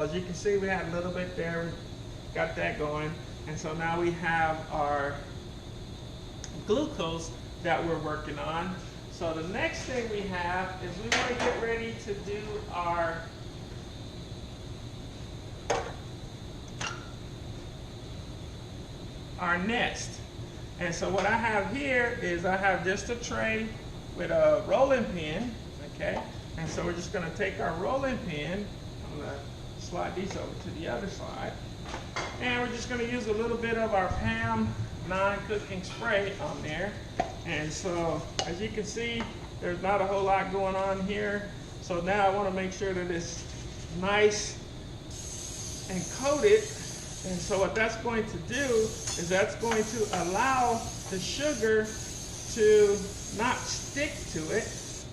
As you can see, we had a little bit there, got that going. And so now we have our glucose that we're working on. So the next thing we have is we want to get ready to do our nest. And so what I have here is I have just a tray with a rolling pin, okay? And so we're just gonna take our rolling pin, I'm gonna slide these over to the other side, and we're just gonna use a little bit of our PAM non-cooking spray on there. And so, as you can see, there's not a whole lot going on here. So now I wanna make sure that it's nice and coated. And so what that's going to do is that's going to allow the sugar to not stick to it,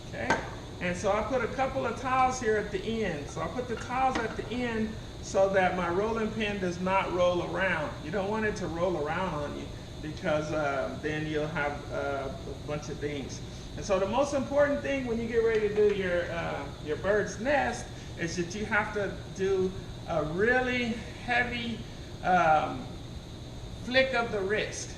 okay? And so I put a couple of towels here at the end. So I put the towels at the end so that my rolling pin does not roll around. You don't want it to roll around on you because then you'll have a bunch of things. And so the most important thing when you get ready to do your bird's nest is that you have to do a really heavy flick of the wrist.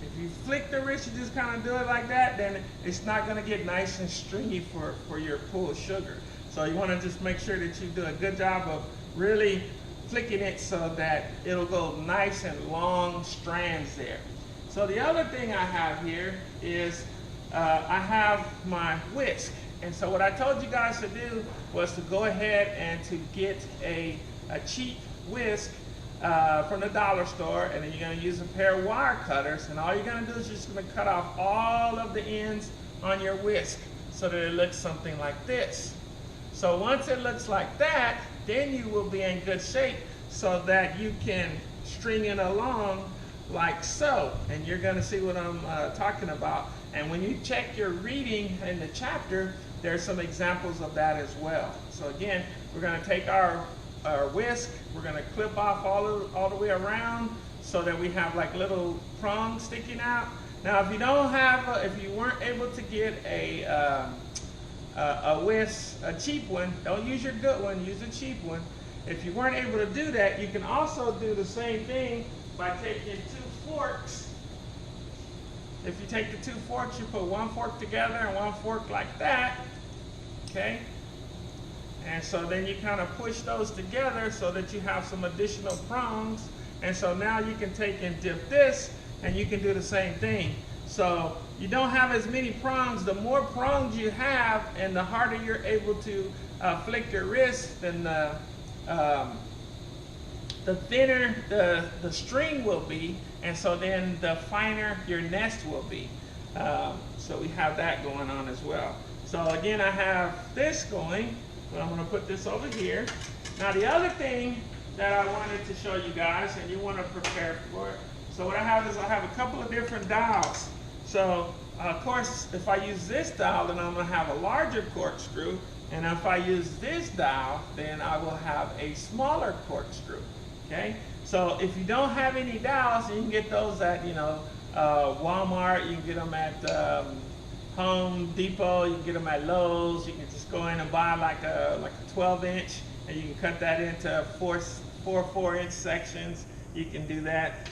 If you flick the wrist, you just kind of do it like that, then it's not going to get nice and stringy for your pulled sugar. So you want to just make sure that you do a good job of really flicking it so that it'll go nice and long strands there. So the other thing I have here is I have my whisk. And so what I told you guys to do was to go ahead and to get a cheap whisk from the dollar store, and then you're going to use a pair of wire cutters, and all you're going to do is you're just going to cut off all of the ends on your whisk so that it looks something like this. So once it looks like that, then you will be in good shape so that you can string it along like so, and you're going to see what I'm talking about. And when you check your reading in the chapter, there's some examples of that as well. So again, we're going to take our whisk, we're going to clip off all the way around so that we have like little prongs sticking out. Now if you don't have, if you weren't able to get a whisk, a cheap one, don't use your good one, use a cheap one. If you weren't able to do that, you can also do the same thing by taking two forks. If you take the two forks, you put one fork together and one fork like that, okay? And so then you kind of push those together so that you have some additional prongs. And so now you can take and dip this, and you can do the same thing. So you don't have as many prongs. The more prongs you have, and the harder you're able to flick your wrist, then the thinner the string will be, and so then the finer your nest will be. So we have that going on as well. So again, I have this going. But I'm going to put this over here. Now the other thing that I wanted to show you guys, and you want to prepare for it. So what I have is I have a couple of different dowels. So of course, if I use this dowel, then I'm going to have a larger corkscrew. And if I use this dowel, then I will have a smaller corkscrew. Okay? So if you don't have any dowels, you can get those at, Walmart. You can get them at Home Depot. You can get them at Lowe's. You can just go in and buy like a 12-inch, and you can cut that into four 4-inch sections. You can do that.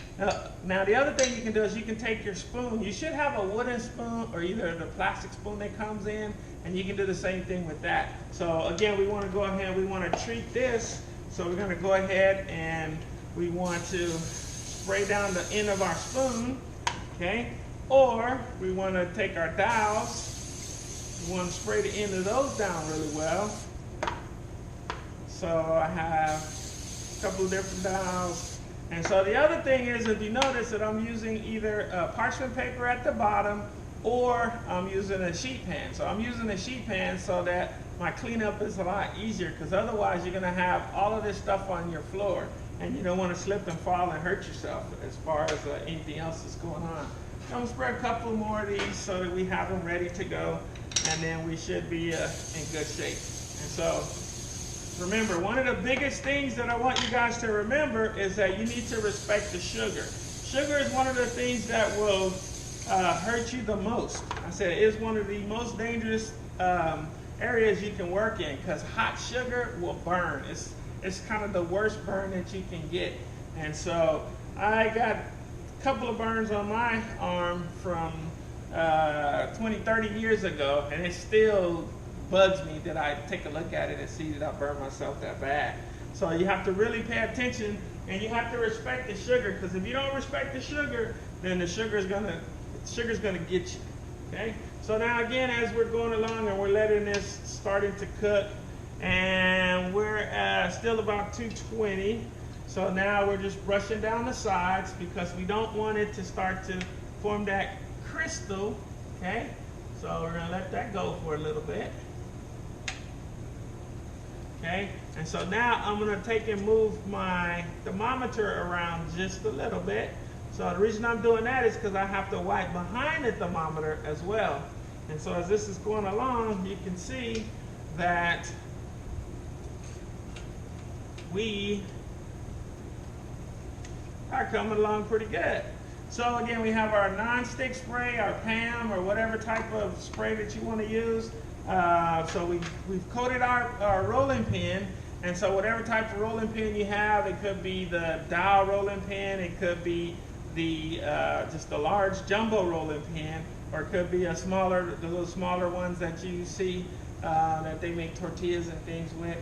Now the other thing you can do is you can take your spoon. You should have a wooden spoon or either the plastic spoon that comes in, and you can do the same thing with that. So again, we want to go ahead, we want to treat this. So we're going to go ahead and we want to spray down the end of our spoon, okay? Or we want to take our dowels, we want to spray the end of those down really well. So I have a couple of different dowels. And so the other thing is, if you notice that I'm using either parchment paper at the bottom or I'm using a sheet pan. So I'm using a sheet pan so that my cleanup is a lot easier, because otherwise you're going to have all of this stuff on your floor and you don't want to slip and fall and hurt yourself as far as anything else that's going on. I'm going to spray a couple more of these so that we have them ready to go, and then we should be in good shape. And so remember, one of the biggest things that I want you guys to remember is that you need to respect the sugar. Sugar is one of the things that will hurt you the most. I said it is one of the most dangerous areas you can work in, because hot sugar will burn. it's kind of the worst burn that you can get. And so I got a couple of burns on my arm from 20, 30 years ago, and it still bugs me that I take a look at it and see that I burned myself that bad. So you have to really pay attention, and you have to respect the sugar, because if you don't respect the sugar, then the sugar's gonna get you. Okay? So now again, as we're going along and we're letting this starting to cook, and we're still about 220. So now we're just brushing down the sides because we don't want it to start to form that crystal. Okay? So we're gonna let that go for a little bit. Okay? And so now I'm gonna take and move my thermometer around just a little bit. So the reason I'm doing that is because I have to wipe behind the thermometer as well. And so as this is going along, you can see that we are coming along pretty good. So again, we have our non-stick spray, our PAM, or whatever type of spray that you want to use. So we've coated our rolling pin, and so whatever type of rolling pin you have, it could be the Dow rolling pin, it could be the just a large jumbo rolling pin, or it could be a smaller, the little smaller ones that you see that they make tortillas and things with.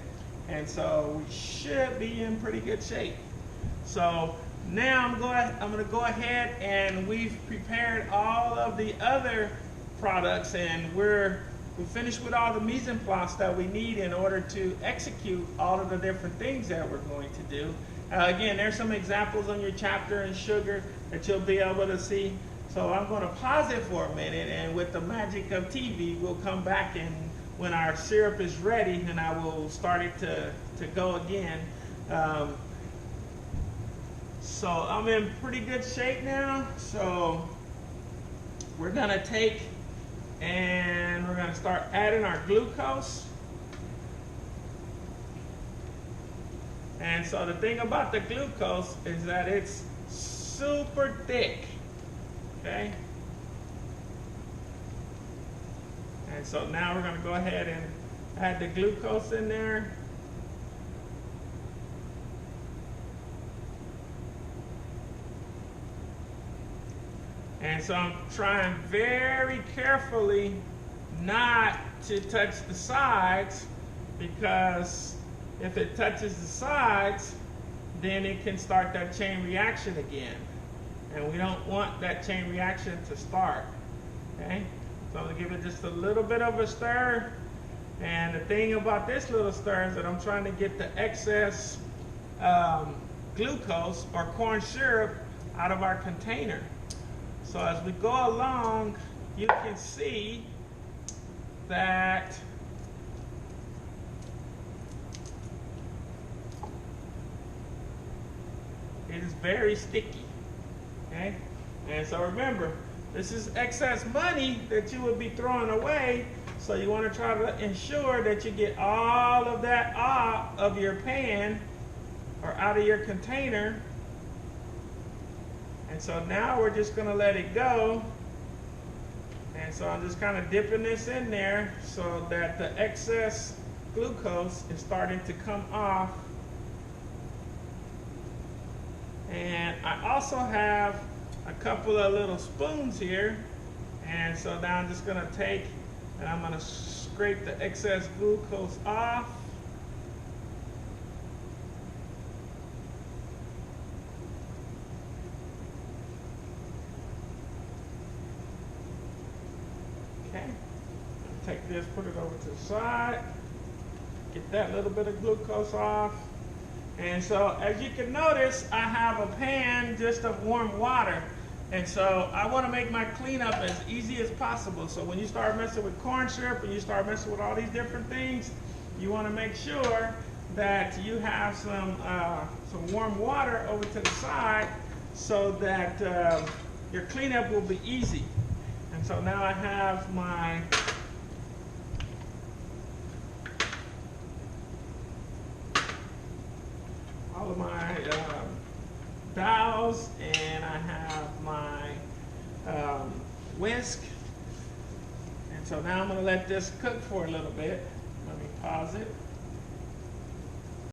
And so we should be in pretty good shape. So now I'm going to go ahead, and we've prepared all of the other products, and we're finished with all the mise en place that we need in order to execute all of the different things that we're going to do. Again, there's some examples on your chapter in sugar that you'll be able to see. So I'm going to pause it for a minute, and with the magic of TV, we'll come back and when our syrup is ready, and I will start it to go again. So I'm in pretty good shape now. So we're going to take and we're going to start adding our glucose. And so the thing about the glucose is that it's super thick. Okay? And so now we're going to go ahead and add the glucose in there. And so I'm trying very carefully not to touch the sides, because if it touches the sides, then it can start that chain reaction again. And we don't want that chain reaction to start. Okay? So I'm going to give it just a little bit of a stir. And the thing about this little stir is that I'm trying to get the excess glucose or corn syrup out of our container. So as we go along, you can see that it is very sticky. Okay? And so remember, this is excess money that you would be throwing away. So you want to try to ensure that you get all of that out of your pan or out of your container. And so now we're just going to let it go. And so I'm just kind of dipping this in there so that the excess glucose is starting to come off. And I also have a couple of little spoons here. And so now I'm just going to take and I'm going to scrape the excess glucose off. Take this, put it over to the side, get that little bit of glucose off. And so as you can notice, I have a pan just of warm water. And so I want to make my cleanup as easy as possible. So when you start messing with corn syrup and you start messing with all these different things, you want to make sure that you have some warm water over to the side so that your cleanup will be easy. And so now I have my all of my Dows, and I have my whisk. And so now I'm going to let this cook for a little bit. Let me pause it.